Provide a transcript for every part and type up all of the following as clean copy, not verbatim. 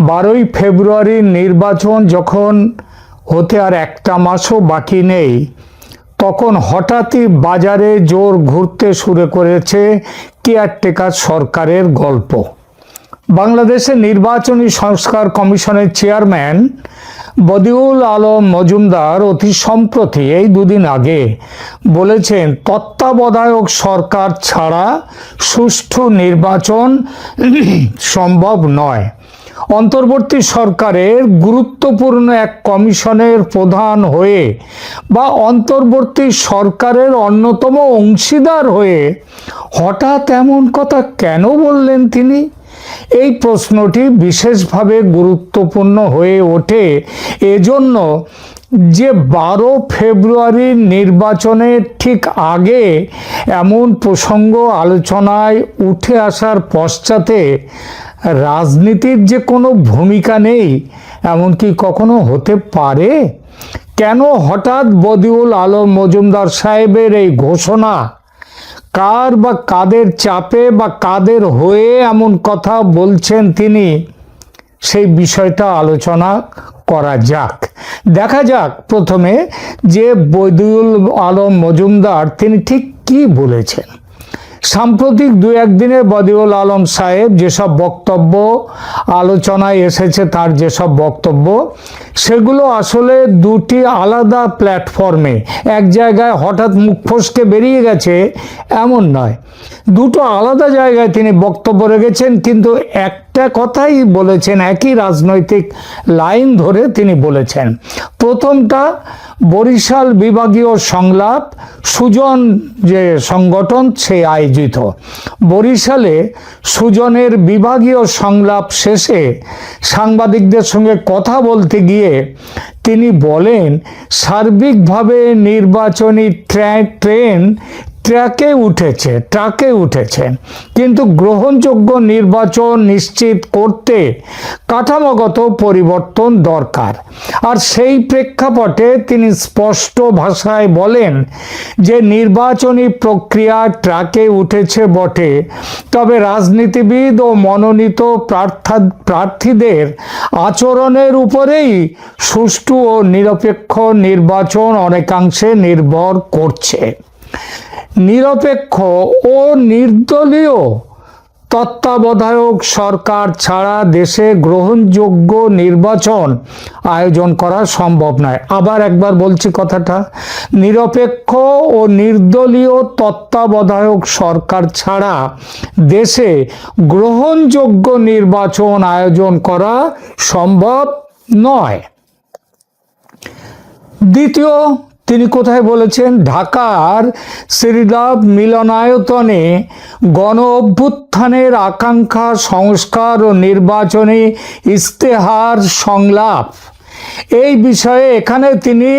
12ই ফেব্রুয়ারি নির্বাচন যখন হতে আর একটা মাসও বাকি নেই, তখন হঠাৎই বাজারে জোর ঘুরতে শুরু করেছে কেয়ারটেকার সরকারের গল্প। বাংলাদেশের নির্বাচনী সংস্কার কমিশনের চেয়ারম্যান বদিউল আলম মজুমদার অতি সম্প্রতি এই দুদিন আগে বলেছেন, তত্ত্বাবধায়ক সরকার ছাড়া সুষ্ঠু নির্বাচন সম্ভব নয়। অন্তর্বর্তী সরকারের গুরুত্বপূর্ণ এক কমিশনের প্রধান হয়ে বা অন্তর্বর্তী সরকারের অন্যতম অংশীদার হয়ে হঠাৎ এমন কথা কেন বললেন তিনি? এই প্রশ্নটি বিশেষভাবে গুরুত্বপূর্ণ হয়ে ওঠে এজন্য যে 12 ফেব্রুয়ারির নির্বাচনের ঠিক আগে এমন প্রসঙ্গ আলোচনায় উঠে আসার পশ্চাতে রাজনীতির যে কোনো ভূমিকা নেই এমন কি কখনো হতে পারে? কেন হঠাৎ বদিউল আলম মজুমদার সাহেবের এই ঘোষণা? কার বা কাদের চাপে বা কাদের হয়ে এমন কথা বলছেন তিনি? সেই বিষয়টা আলোচনা করা যাক। দেখা যাক প্রথমে যে বদিউল আলম মজুমদার তিনি ঠিক কি বলেছেন। সাম্প্রতিক 2-1 দিনে বদিউল আলম সাহেব যেসব বক্তব্য আলোচনায় এসেছে, তার যেসব বক্তব্য, সেগুলো আসলে দুটি আলাদা প্ল্যাটফর্মে এক জায়গায় হঠাৎ মুখ ফসকে বেরিয়ে গেছে এমন নয়। দুটো আলাদা জায়গায় তিনি বক্তব্য রেখেছেন, কিন্তু একটা কথাই বলেছেন, একই রাজনৈতিক লাইন ধরে তিনি বলেছেন। প্রথমটা বরিশাল বিভাগীয় সংলাপ, সুজন যে সংগঠন সে আয়োজিত বরিশালে সুজনের বিভাগীয় সংলাপ শেষে সাংবাদিকদের সঙ্গে কথা বলতে গিয়ে তিনি বলেন, সার্বিকভাবে নির্বাচনী ট্রেন ট্র্যাকে উঠেছে, কিন্তু গ্রহণযোগ্য নির্বাচন নিশ্চিত করতে কাঠামোগত পরিবর্তন দরকার। আর সেই প্রেক্ষাপটে তিনি স্পষ্ট ভাষায় বলেন যে নির্বাচনী প্রক্রিয়া ট্র্যাকে উঠেছে বটে, তবে রাজনীতিবিদ ও মনোনীত প্রার্থীদের আচরণের উপরেই সুষ্ঠু ও নিরপেক্ষ নির্বাচন অনেকাংশে নির্ভর করছে। নিরপেক্ষ ও নির্দলীয় তত্ত্বাবধায়ক সরকার ছাড়া দেশে গ্রহণযোগ্য নির্বাচন আয়োজন করা সম্ভব নয়। আবার একবার বলছি কথাটা, নিরপেক্ষ ও নির্দলীয় তত্ত্বাবধায়ক সরকার ছাড়া দেশে গ্রহণযোগ্য নির্বাচন আয়োজন করা সম্ভব নয়। দ্বিতীয়, তিনি কোথায় বলেছেন? ঢাকার শ্রীলাভ মিলনায়তনে গণ অভ্যুত্থানের আকাঙ্ক্ষা সংস্কার ও নির্বাচনী ইস্তেহার সংলাপ। এই বিষয়ে এখানে তিনি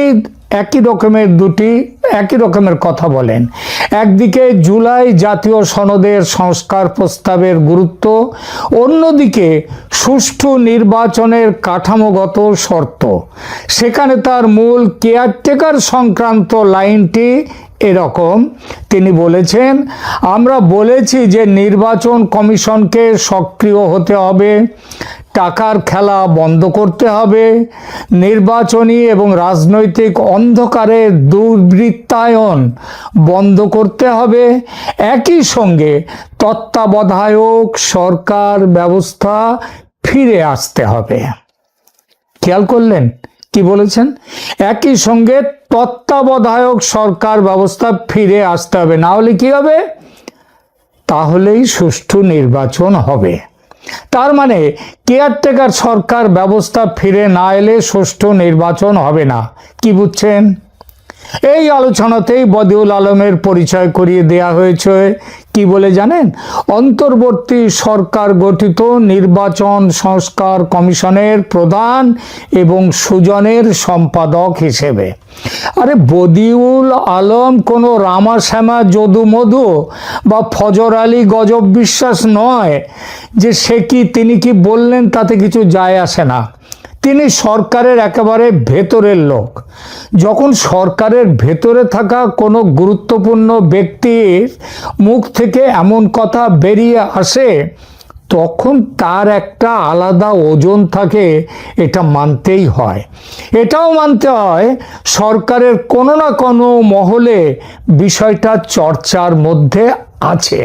একই রকমের কথা বলেন। একদিকে জুলাই জাতীয় সনদের সংস্কার প্রস্তাবের গুরুত্ব, অন্যদিকে সুষ্ঠু নির্বাচনের কাঠামোগত শর্ত। সেখানে তার মূল কেয়ারটেকার সংক্রান্ত লাইনটি এরকম, তিনি বলেছেন, আমরা বলেছি যে নির্বাচন কমিশনকে সক্রিয় হতে হবে, টাকার খেলা বন্ধ করতে হবে, নির্বাচনী এবং রাজনৈতিক অন্ধকারের দুর্বৃত্তায়ন বন্ধ করতে হবে, একই সঙ্গে তত্ত্বাবধায়ক সরকার ব্যবস্থা ফিরে আসতে হবে। খেয়াল করলেন কি বলেছেন? একই সঙ্গে তত্ত্বাবধায়ক সরকার ব্যবস্থা ফিরে আসতে হবে, না হলে কি হবে? তাহলেই সুষ্ঠু নির্বাচন হবে। তার মানে কেয়ারটেকার সরকার ব্যবস্থা ফিরে না এলে সুষ্ঠু নির্বাচন হবে না। কি বুঝছেন? এই আলোচনাতেই বদিউল আলমের পরিচয় করিয়ে দেয়া হয়েছে কি বলে জানেন? অন্তর্বর্তী সরকার গঠিত নির্বাচন সংস্কার কমিশনের প্রধান এবং সুজনের সম্পাদক হিসেবে। আরে বদিউল আলম কোনো রামাশ্যামা যদু মধু বা ফজর আলী গজব বিশ্বাস নয় যে তিনি কি বললেন তাতে কিছু যায় আসে না। তিনি সরকারের একেবারে ভেতরের লোক। যখন সরকারের ভেতরে থাকা কোনো গুরুত্বপূর্ণ ব্যক্তির মুখ থেকে এমন কথা বেরিয়ে আসে, তখন তার একটা আলাদা ওজন থাকে, এটা মানতেই হয়। এটাও মানতে হয় সরকারের কোনো না কোনো মহলে বিষয়টা চর্চার মধ্যে আছে।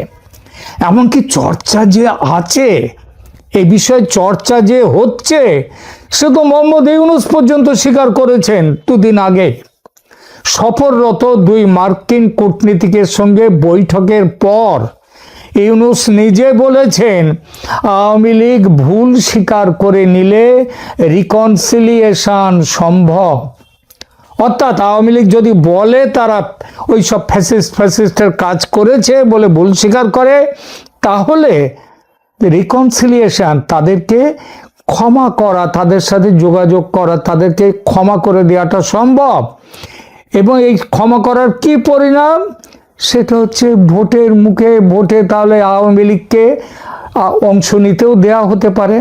এমনকি চর্চা যে আছে, এই বিষয়ে চর্চা যে হচ্ছে, সে তো মোহাম্মদ ইউনূস পর্যন্ত স্বীকার করেছেন দুদিন আগে। সফররত দুই মার্কিন কূটনীতিকের সঙ্গে বৈঠকের পর ইউনূস নিজে বলেছেন, আওয়ামী লীগ ভুল স্বীকার করে নিলে রিকনসিলিয়েশন সম্ভব। অর্থাৎ আওয়ামী লীগ যদি বলে তারা ওই সব ফ্যাসিস্টের কাজ করেছে বলে ভুল স্বীকার করে, তাহলে রিকনসিলিয়েশন, তাদেরকে ক্ষমা করা, তাদের সাথে যোগাযোগ করা, তাদেরকে ক্ষমা করে দেওয়াটা সম্ভব। এবং এই ক্ষমা করার কি পরিণাম, সেটা হচ্ছে ভোটের মুখে, ভোটে তাহলে আওয়ামী লীগকে অংশ নিতেও দেওয়া হতে পারে।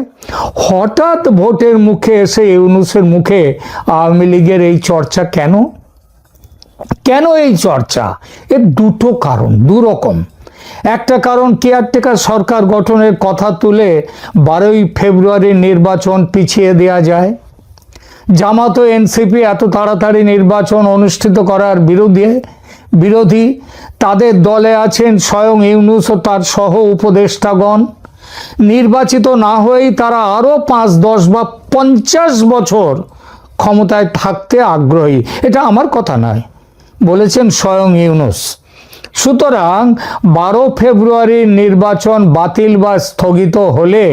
হঠাৎ ভোটের মুখে এসে ইউনূসের মুখে আওয়ামী লীগের এই চর্চা কেন? কেন এই চর্চা? এর দুটো কারণ, দুরকম। একটা কারণ, কেয়ারটেকার সরকার গঠনের কথা তুলে 12ই ফেব্রুয়ারির নির্বাচন পিছিয়ে দেওয়া যায়। জামাত ও এনসিপি এত তাড়াতাড়ি নির্বাচন অনুষ্ঠিত করার বিরোধী। তাদের দলে আছেন স্বয়ং ইউনূস ও তার সহ উপদেষ্টাগণ। নির্বাচিত না হয়েই তারা আরও 5, 10 বা 50 বছর ক্ষমতায় থাকতে আগ্রহী। এটা আমার কথা নয়, বলেছেন স্বয়ং ইউনূস। সুতরাং 12 ফেব্রুয়ারির নির্বাচন বাতিল বা স্থগিত হলে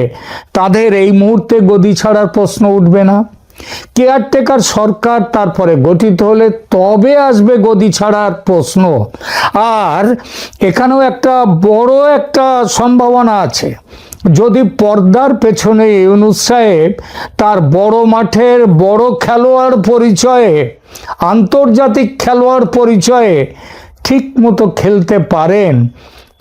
তাদের এই মুহূর্তে গদি ছাড়ার প্রশ্ন উঠবে না। কেয়ারটেকার সরকার তারপরে গঠিত হলে তবে আসবে গদি ছাড়ার প্রশ্ন। আর এখানেও একটা বড় একটা সম্ভাবনা আছে, যদি পর্দার পেছনে ইউনূস সাহেব তার বড় মাঠের বড় খেলোয়াড় পরিচয়ে, আন্তর্জাতিক খেলোয়াড় পরিচয়ে ঠিক মতো খেলতে পারেন,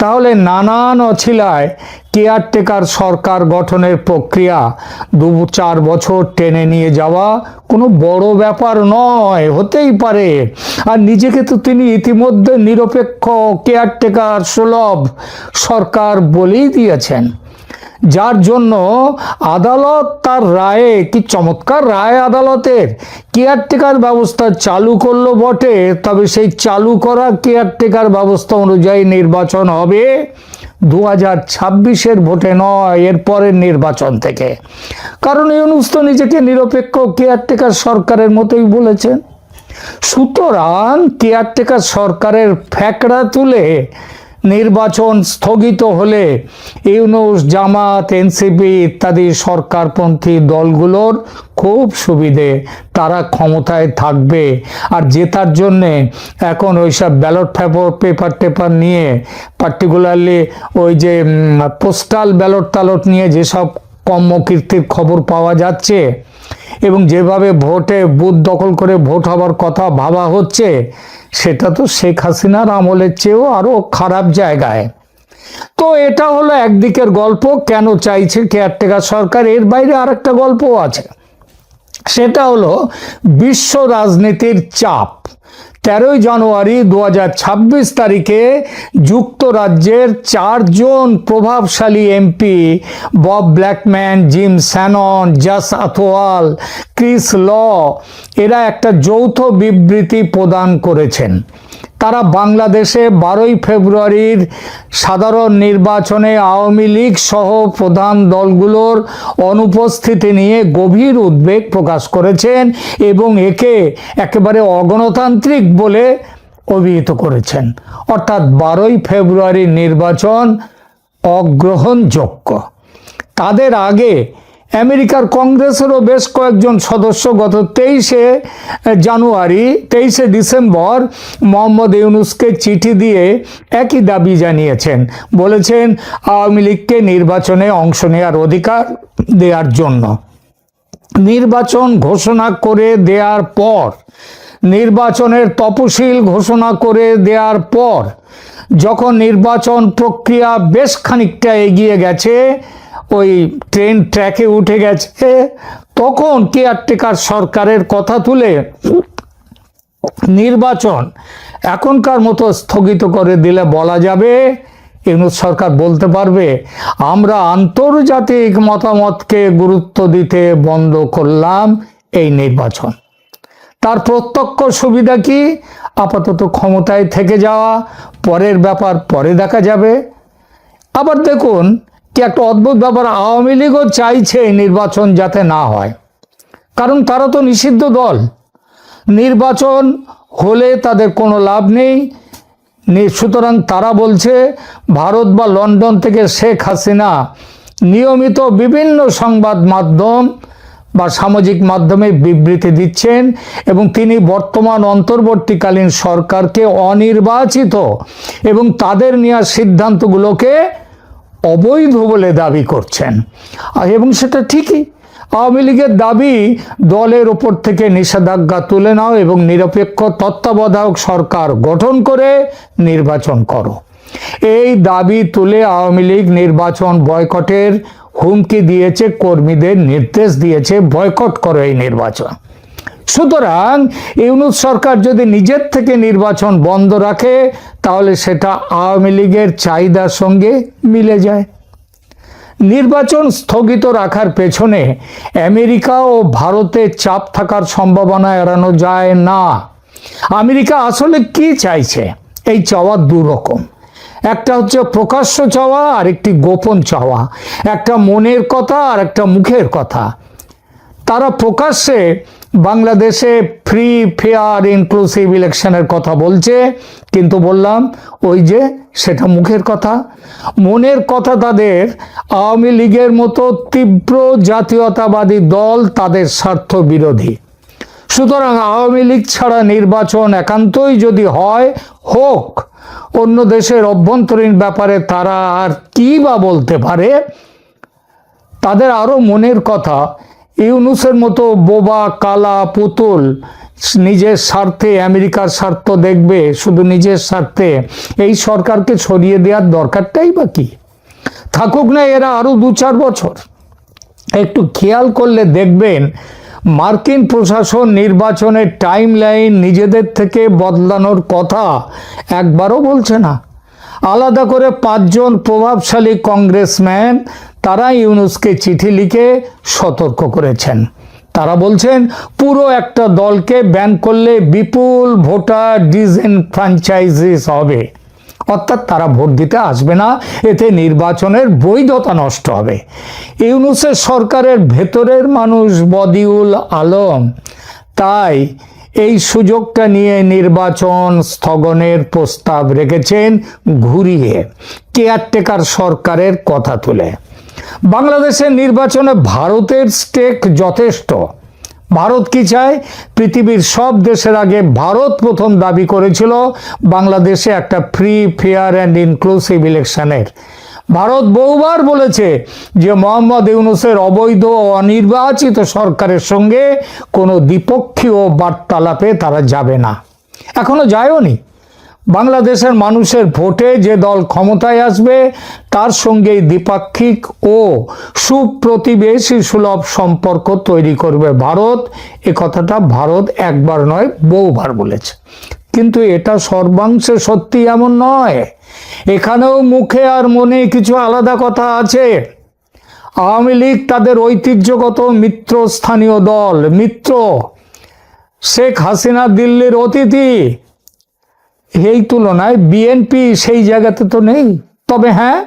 তাহলে নানান অছিলায় কেয়ারটেকার সরকার গঠনের প্রক্রিয়া 2-4 বছর টেনে নিয়ে যাওয়া কোনো বড় ব্যাপার নয়, হতেই পারে। আর নিজেকে তো তিনি ইতিমধ্যে নিরপেক্ষ কেয়ারটেকার সুলভ সরকার বলেই দিয়েছেন, যার জন্য আদালত তার রায়ে, কি চমৎকার রায় আদালতের, কেয়ারটেকার ব্যবস্থা চালু করলো বটে, তবে সেই চালু করা কেয়ারটেকার ব্যবস্থা অনুযায়ী নির্বাচন হবে 2026-এর ভোটে নয়, এর পরের নির্বাচন থেকে। কারণ ইউনূস তো নিজেকে নিরপেক্ষ কেয়ারটেকার সরকারের মতোই বলেছেন। সুতরাং কেয়ারটেকার সরকারের ফ্যাকড়া তুলে নির্বাচন স্থগিত হলে ইউনূস, জামাত, এনসিপি ইত্যাদি সরকারপন্থী দলগুলোর খুব সুবিধে, তারা ক্ষমতায় থাকবে। আর জেতার জন্যে এখন ওইসব ব্যালট পেপার নিয়ে, পার্টিকুলারলি ওই যে পোস্টাল ব্যালট নিয়ে যেসব কর্মকীর্তির খবর পাওয়া যাচ্ছে, এবং যেভাবে ভোটে বুথ দখল করে ভোট হবার কথা ভাবা হচ্ছে, সেটা তো শেখ হাসিনার আমলের চেয়েও আরো খারাপ জায়গায়। তো এটা হলো একদিকের গল্প, কেন চাইছে কেয়ারটেকার সরকার। এর বাইরে আরেকটা গল্পও আছে, সেটা হলো বিশ্ব রাজনীতির চাপ। 13ই জানুয়ারি 2026 তারিখে যুক্তরাজ্যের 4 জন প্রভাবশালী MP, Bob Blackman, Jim Shannon, Jas Athwal, Chris Law, এরা একটা যৌথ বিবৃতি প্রদান করেছেন। তারা বাংলাদেশে 12ই ফেব্রুয়ারির সাধারণ নির্বাচনে আওয়ামী লীগ সহ প্রধান দলগুলোর অনুপস্থিতি নিয়ে গভীর উদ্বেগ প্রকাশ করেছেন এবং একে একেবারে অগণতান্ত্রিক বলে অভিহিত করেছেন। অর্থাৎ 12ই ফেব্রুয়ারির নির্বাচন অগ্রহণযোগ্য। তাদের আগে আমেরিকার কংগ্রেসেরও বেশ কয়েকজন সদস্য গত 23শে ডিসেম্বর মোহাম্মদ ইউনূসকে চিঠি দিয়ে একই দাবি জানিয়েছেন। বলেছেন আওয়ামী লীগকে নির্বাচনে অংশ নেওয়ার অধিকার দেওয়ার জন্য। নির্বাচন ঘোষণা করে দেওয়ার পর, নির্বাচনের তফসিল ঘোষণা করে দেওয়ার পর, যখন নির্বাচন প্রক্রিয়া বেশ খানিকটা এগিয়ে গেছে, ওই ট্রেন ট্র্যাকে উঠে গেছে, তখন কেয়ারটেকার সরকারের কথা তুলে নির্বাচন এখনকার মতো স্থগিত করে দিলে বলা যাবে ইউনূস সরকার বলতে পারবে আমরা আন্তর্জাতিক মতামতকে গুরুত্ব দিতে বন্ধ করলাম এই নির্বাচন। তার প্রত্যক্ষ সুবিধা কি? আপাতত ক্ষমতায় থেকে যাওয়া, পরের ব্যাপার পরে দেখা যাবে। আবার দেখুন কি একটা অদ্ভুত ব্যাপার, আওয়ামী লীগও চাইছে এই নির্বাচন যাতে না হয়, কারণ তারা তো নিষিদ্ধ দল। নির্বাচন হলে তাদের কোনো লাভ নেই, সুতরাং তারা বলছে ভারত বা লন্ডন থেকে শেখ হাসিনা নিয়মিত বিভিন্ন সংবাদ মাধ্যম বা সামাজিক মাধ্যমে বিবৃতি দিচ্ছেন এবং তিনি বর্তমান অন্তর্বর্তীকালীন সরকারকে অনির্বাচিত এবং তাদের নেওয়া সিদ্ধান্তগুলোকে অবৈধ বলে দাবি করছেন। এবং সেটা ঠিকই। আওয়ামী লীগের দাবি দলের ওপর থেকে নিষেধাজ্ঞা তুলে নাও এবং নিরপেক্ষ তত্ত্বাবধায়ক সরকার গঠন করে নির্বাচন করো। এই দাবি তুলে আওয়ামী লীগ নির্বাচন বয়কটের হুমকি দিয়েছে, কর্মীদের নির্দেশ দিয়েছে বয়কট করো এই নির্বাচন। সুতরাং ইউনূস সরকার যদি নিজের থেকে নির্বাচন বন্ধ রাখে তাহলে সেটা আওয়ামী লীগের চাহিদার সঙ্গে মিলে যায়। নির্বাচন স্থগিত রাখার পেছনে আমেরিকা ও ভারতের চাপ থাকার সম্ভাবনা এড়ানো যায় না। আমেরিকা আসলে কি চাইছে? এই চাওয়া দুরকম, একটা হচ্ছে প্রকাশ্য চাওয়া আর একটি গোপন চাওয়া, একটা মনের কথা আর একটা মুখের কথা। তারা প্রকাশ্যে বাংলাদেশে ফ্রি ফেয়ার ইনক্লুসিভ ইলেকশনের কথা বলছে, কিন্তু বললাম ওই যে সেটা মুখের কথা। মনের কথা তাদের আওয়ামী লীগের মতো তীব্র জাতীয়তাবাদী দল তাদের স্বার্থ বিরোধী। সুতরাং আওয়ামী লীগ ছাড়া নির্বাচন একান্তই যদি হয় হোক, অন্য দেশের অভ্যন্তরীণ ব্যাপারে তারা আর কি বা বলতে পারে। তাদের আরো মনের কথা। ইউনূসের মতো বোবা কালা পুতুল নিজের স্বার্থে আমেরিকার স্বার্থ দেখবে, শুধু নিজের স্বার্থে এই সরকারকে সরিয়ে দেওয়ার দরকারটাই বা কি? থাকুক না এরা আরো 2-4 বছর। একটু খেয়াল করলে দেখবেন মার্কিন প্রশাসন নির্বাচনের টাইম লাইন নিজেদের থেকে বদলানোর কথা একবারও বলছে না। আলাদা করে 5 জন প্রভাবশালী কংগ্রেসম্যান তারা ইউনূসকে চিঠি লিখে সতর্ক করেছেন। তারা বলছেন পুরো একটা দলকে ব্যান করলে বিপুল ভোটার ডিসএনফ্র্যাঞ্চাইজিস হবে, অর্থাৎ তারা ভোট দিতে আসবে না, এতে নির্বাচনের বৈধতা নষ্ট হবে। ইউনূসের সরকারের ভেতরের মানুষ বদিউল আলম তাই এই সুযোগটা নিয়ে নির্বাচন স্থগনের প্রস্তাব রেখেছেন ঘুরিয়ে, কেয়ারটেকার সরকারের কথা তুলে। বাংলাদেশের নির্বাচনে ভারতের স্টেক যথেষ্ট। ভারত কি চায়? পৃথিবীর সব দেশের আগে ভারত প্রথম দাবি করেছিল বাংলাদেশে একটা ফ্রি ফেয়ার অ্যান্ড ইনক্লুসিভ ইলেকশনের। ভারত বহুবার বলেছে যে মোহাম্মদ ইউনূসের অবৈধ ও অনির্বাচিত সরকারের সঙ্গে কোনো দ্বিপক্ষীয় বার্তালাপে তারা যাবে না, এখনো যায়ওনি। বাংলাদেশের মানুষের ভোটে যে দল ক্ষমতায় আসবে তার সঙ্গেই দ্বিপাক্ষিক ও সুপ্রতিবেশী সুলভ সম্পর্ক তৈরি করবে ভারত। এ কথাটা ভারত একবার নয় বহুবার বলেছে, কিন্তু এটা সর্বাংশে সত্যি এমন নয়। এখানেও মুখে আর মনে কিছু আলাদা কথা আছে। আওয়ামী লীগ তাদের ঐতিহ্যগত মিত্রস্থানীয় দল, মিত্র। শেখ হাসিনা দিল্লির অতিথি, এই তুলনায় বিএনপি সেই জায়গাতে তো নেই। তবে হ্যাঁ,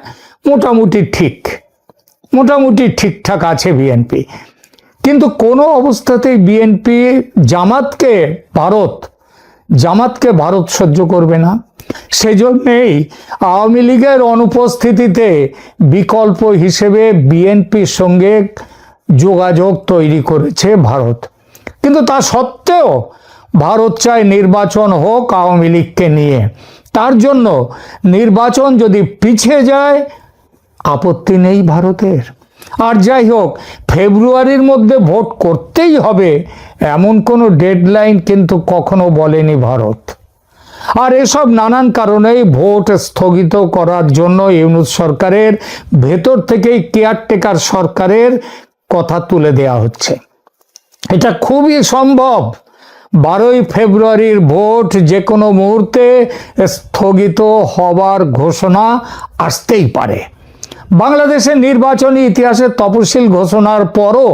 মোটামুটি ঠিকঠাক আছে বিএনপি, কিন্তু কোনো অবস্থাতেই বিএনপি জামাতকে ভারত সহ্য করবে না। সেজন্যেই আওয়ামী লীগের অনুপস্থিতিতে বিকল্প হিসেবে বিএনপির সঙ্গে যোগাযোগ তৈরি করেছে ভারত। কিন্তু তা সত্ত্বেও ভারত চায় নির্বাচন হোক আওয়ামী লীগকে নিয়ে। তার জন্য নির্বাচন যদি পিছিয়ে যায় আপত্তি নেই ভারতের। আর যাই হোক, ফেব্রুয়ারির মধ্যে ভোট করতেই হবে এমন কোনো ডেডলাইন কিন্তু কখনো বলেনি ভারত। আর এসব নানান কারণেই ভোট স্থগিত করার জন্য ইউনূস সরকারের ভেতর থেকেই কেয়ারটেকার সরকারের কথা তুলে দেওয়া হচ্ছে। এটা খুবই সম্ভব। 12ই ফেব্রুয়ারির ভোট যে কোনো মুহূর্তে স্থগিত হবার ঘোষণা আসতেই পারে। বাংলাদেশের নির্বাচনী ইতিহাসের তফসিল ঘোষণার পরও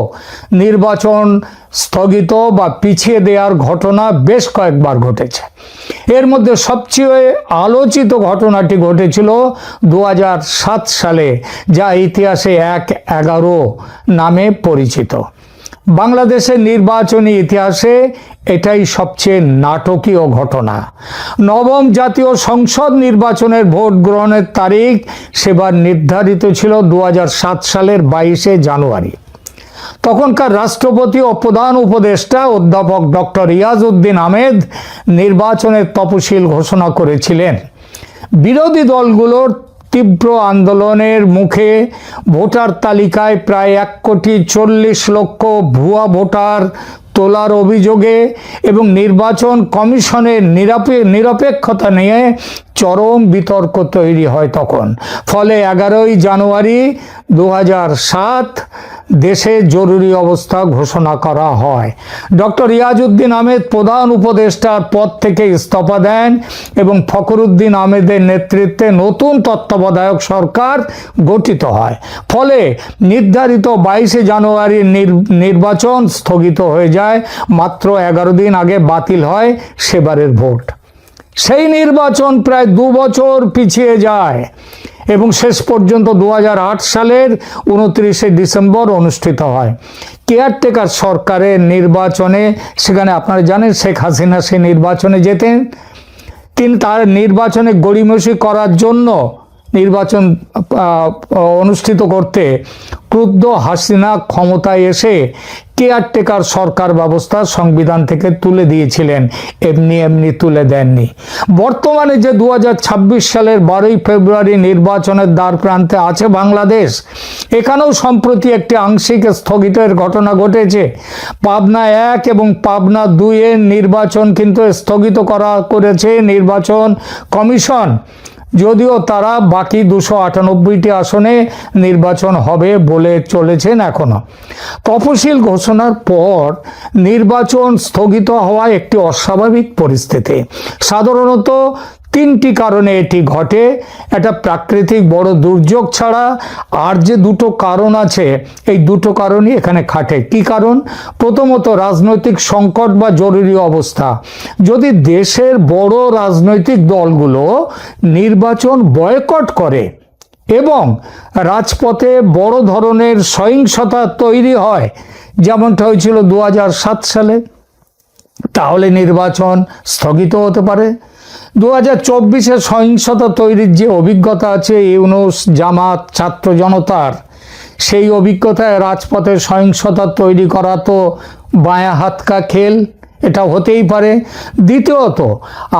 নির্বাচন স্থগিত বা পিছিয়ে দেওয়ার ঘটনা বেশ কয়েকবার ঘটেছে। এর মধ্যে সবচেয়ে আলোচিত ঘটনাটি ঘটেছিল 2007 সালে, যা ইতিহাসে 1/11 নামে পরিচিত। বাংলাদেশের নির্বাচনী ইতিহাসে এটাই সবচেয়ে নাটকীয় ঘটনা। নবম জাতীয় সংসদ নির্বাচনের ভোট গ্রহণের তারিখ সেবার নির্ধারিত ছিল 2007 সালের 22শে জানুয়ারি। তখনকার রাষ্ট্রপতি ও প্রধান উপদেষ্টা অধ্যাপক ডক্টর ইয়াজউদ্দিন আহমেদ নির্বাচনের তফসিল ঘোষণা করেছিলেন। বিরোধী দলগুলোর তীব্র আন্দোলনের মুখে ভোটার তালিকায় প্রায় 1,40,00,000 ভুয়া ভোটার তোলার অভিযোগে এবং নির্বাচন কমিশনের নিরপেক্ষতা নিয়ে চরম বিতর্ক তৈরি হয় তখন। ফলে 11ই জানুয়ারি 2007 দেশে জরুরি অবস্থা ঘোষণা করা হয়। ডক্টর ইয়াজউদ্দিন আহমেদ প্রধান উপদেষ্টার পদ থেকে ইস্তফা দেন এবং ফখরুদ্দিন আহমেদের নেতৃত্বে নতুন তত্ত্বাবধায়ক সরকার গঠিত হয়। ফলে নির্ধারিত 22শে জানুয়ারির নির্বাচন স্থগিত হয়ে যায়। মাত্র 11 দিন আগে বাতিল হয় সেবারের ভোট। সেই নির্বাচন প্রায় 2 বছর পিছিয়ে যায় এবং শেষ পর্যন্ত 2008 সালের 29শে ডিসেম্বর অনুষ্ঠিত হয়। কেয়ারটেকার সরকারের নির্বাচনে, সেখানে আপনারা জানেন শেখ হাসিনা সেই নির্বাচনে যেতেন। তিনি তার নির্বাচনে গড়িমসি করার জন্য নির্বাচন অনুষ্ঠিত করতে ক্রুদ্ধ হাসিনা ক্ষমতায় এসে কেয়ারটেকার সরকার ব্যবস্থা সংবিধান থেকে তুলে দিয়েছিলেন, এমনি তুলে দেননি। বর্তমানে যে 2026 সালের 12ই ফেব্রুয়ারি নির্বাচনের দ্বার প্রান্তে আছে বাংলাদেশ, এখানেও সম্প্রতি একটি আংশিক স্থগিতের ঘটনা ঘটেছে। পাবনা 1 এবং পাবনা 2 এর নির্বাচন কিন্তু স্থগিত করেছে নির্বাচন কমিশন, যদিও তারা বাকি 298টি আসনে নির্বাচন হবে বলে চলেছেন এখনো। তফসিল ঘোষণার পর নির্বাচন স্থগিত হওয়া একটি অস্বাভাবিক পরিস্থিতি। সাধারণত 3টি কারণে এটি ঘটে। একটা প্রাকৃতিক বড় দুর্যোগ ছাড়া আর যে 2টো কারণ আছে, এই 2টো কারণই এখানে খাটে। কি কারণ? প্রথমত রাজনৈতিক সংকট বা জরুরি অবস্থা। যদি দেশের বড় রাজনৈতিক দলগুলো নির্বাচন বয়কট করে এবং রাজপথে বড় ধরনের সহিংসতা তৈরি হয়, যেমনটা হয়েছিল 2007 সালে, তাহলে নির্বাচন স্থগিত হতে পারে। 2024-এ সহিংসতা তৈরির যে অভিজ্ঞতা আছে ইউনূস, জামাত, ছাত্র জনতার, সেই অভিজ্ঞতায় রাজপথে সহিংসতা তৈরি করা তো বাঁয়া হাত কা খেল, এটা হতেই পারে। দ্বিতীয়ত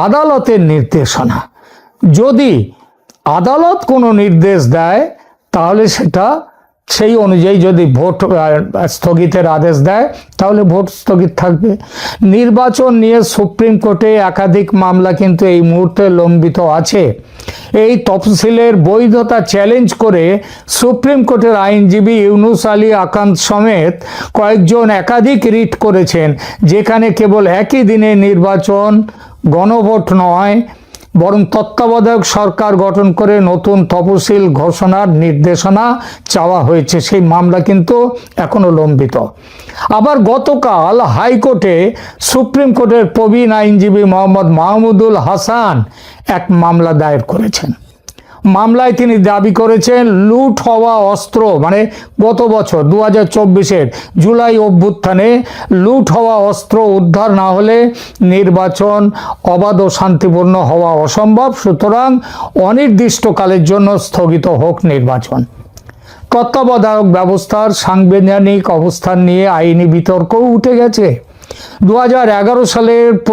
আদালতের নির্দেশনা। যদি আদালত কোনো নির্দেশ দেয় তাহলে সেটা সেই অনুযায়ী যদি ভোট স্থগিতের আদেশ দেয় তাহলে ভোট স্থগিত থাকবে। নির্বাচন নিয়ে সুপ্রিম কোর্টে একাধিক মামলা কিন্তু এই মুহূর্তে লম্বিত আছে। এই তফসিলের বৈধতা চ্যালেঞ্জ করে সুপ্রিম কোর্টের আইনজীবী ইউনুস আলী আকান্ত সমেত কয়েকজন একাধিক রিট করেছেন, যেখানে কেবল একই দিনে নির্বাচন, গণভোট নয় বরং তত্ত্বাবধায়ক সরকার গঠন করে নতুন তফসিল ঘোষণার নির্দেশনা চাওয়া হয়েছে। সেই মামলা কিন্তু এখনো লম্বিত। আবার গতকাল হাইকোর্টে সুপ্রিম কোর্টের প্রবীণ আইনজীবী মোহাম্মদ মাহমুদুল হাসান এক মামলা দায়ের করেছেন। মামলায় তিনি দাবি করেছেন লুট হওয়া অস্ত্র, মানে গত বছর 2024-এর জুলাই অভ্যুত্থানে লুট হওয়া অস্ত্র উদ্ধার না হলে নির্বাচন অবাধ ও শান্তিপূর্ণ হওয়া অসম্ভব। সুতরাং অনির্দিষ্টকালের জন্য স্থগিত হোক নির্বাচন। তত্ত্বাবধায়ক ব্যবস্থার সাংবিধানিক অবস্থান নিয়ে আইনি বিতর্কও উঠে গেছে। 2011 সালের